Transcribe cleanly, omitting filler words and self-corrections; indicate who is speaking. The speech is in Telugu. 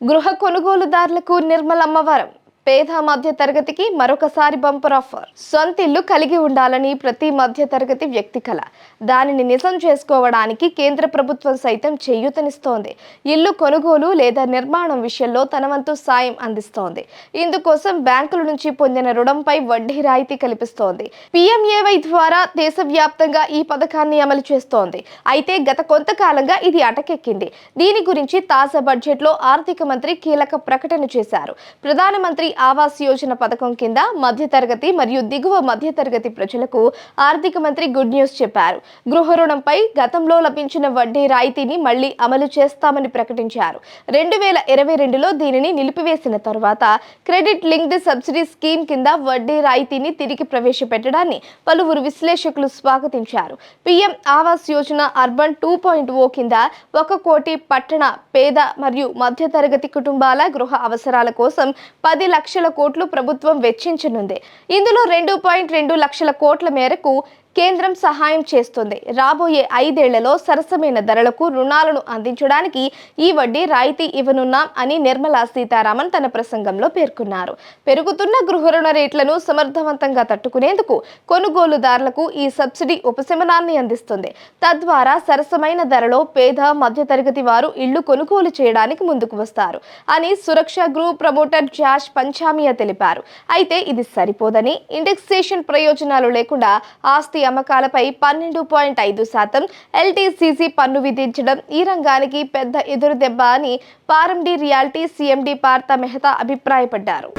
Speaker 1: గృహ కొనుగోలుదారులకు నిర్మలమ్మ వరం. పేద మధ్య తరగతికి మరొకసారి బంపర్ ఆఫర్. సొంత ఇల్లు కలిగి ఉండాలని ప్రతి మధ్య తరగతి వ్యక్తి కల. దానిని నిజం చేసుకోవడానికి కేంద్ర ప్రభుత్వం సైతం చేయూతనిస్తోంది. ఇల్లు కొనుగోలు లేదా నిర్మాణం విషయంలో తన వంతు సాయం అందిస్తోంది. ఇందుకోసం బ్యాంకుల నుంచి పొందిన రుణంపై వడ్డీ రాయితీ కల్పిస్తోంది. PMAY ద్వారా దేశవ్యాప్తంగా ఈ పథకాన్ని అమలు చేస్తోంది. అయితే గత కొంతకాలంగా ఇది అటకెక్కింది. దీని గురించి తాజా బడ్జెట్లో ఆర్థిక మంత్రి కీలక ప్రకటన చేశారు. ప్రధానమంత్రి ఆవాస్ యోజన పథకం కింద మధ్యతరగతి మరియు దిగువ మధ్యతరగతి ప్రజలకు ఆర్థిక మంత్రి గుడ్ న్యూస్ చెప్పారు. గృహ రుణంపై గతంలో లభించిన వడ్డీ రాయితీని మళ్లీ అమలు చేస్తామని ప్రకటించారు. 2022లో దీనిని నిలిపివేసిన తరువాత క్రెడిట్ లింక్డ్ సబ్సిడీ స్కీమ్ కింద వడ్డీ రాయితీని తిరిగి ప్రవేశపెట్టడాన్ని పలువురు విశ్లేషకులు స్వాగతించారు. PM ఆవాస్ యోజన అర్బన్ 2.0 కింద 1 కోటి పట్టణ పేద మరియు మధ్యతరగతి కుటుంబాల గృహ అవసరాల కోసం 10 లక్షల కోట్లు ప్రభుత్వం వెచ్చించనుంది. ఇందులో 2.2 లక్షల కోట్ల మేరకు కేంద్రం సహాయం చేస్తుంది. రాబోయే 5 ఏళ్లలో సరసమైన ధరలకు రుణాలను అందించడానికి ఈ వడ్డీ రాయితీ ఇవ్వనున్నాం అని నిర్మలా సీతారామన్ తన ప్రసంగంలో పేర్కొన్నారు. పెరుగుతున్న గృహ రుణ రేట్లను సమర్థవంతంగా తట్టుకునేందుకు కొనుగోలుదారులకు ఈ సబ్సిడీ ఉపశమనాన్ని అందిస్తుంది. తద్వారా సరసమైన ధరలో పేద మధ్యతరగతి వారు ఇళ్లు కొనుగోలు చేయడానికి ముందుకు వస్తారు అని సురక్ష గ్రూప్ ప్రమోటర్ జాష్ పంచామియా తెలిపారు. అయితే ఇది సరిపోదని, ఇండెక్సేషన్ ప్రయోజనాలు లేకుండా ఆస్తి అమ్మకాలపై 12.5% LTCC పన్ను విధించడం ఈ రంగానికి పెద్ద ఎదురుదెబ్బ అని పారండి రియాల్టీ CMD పార్థ మెహతా అభిప్రాయపడ్డారు.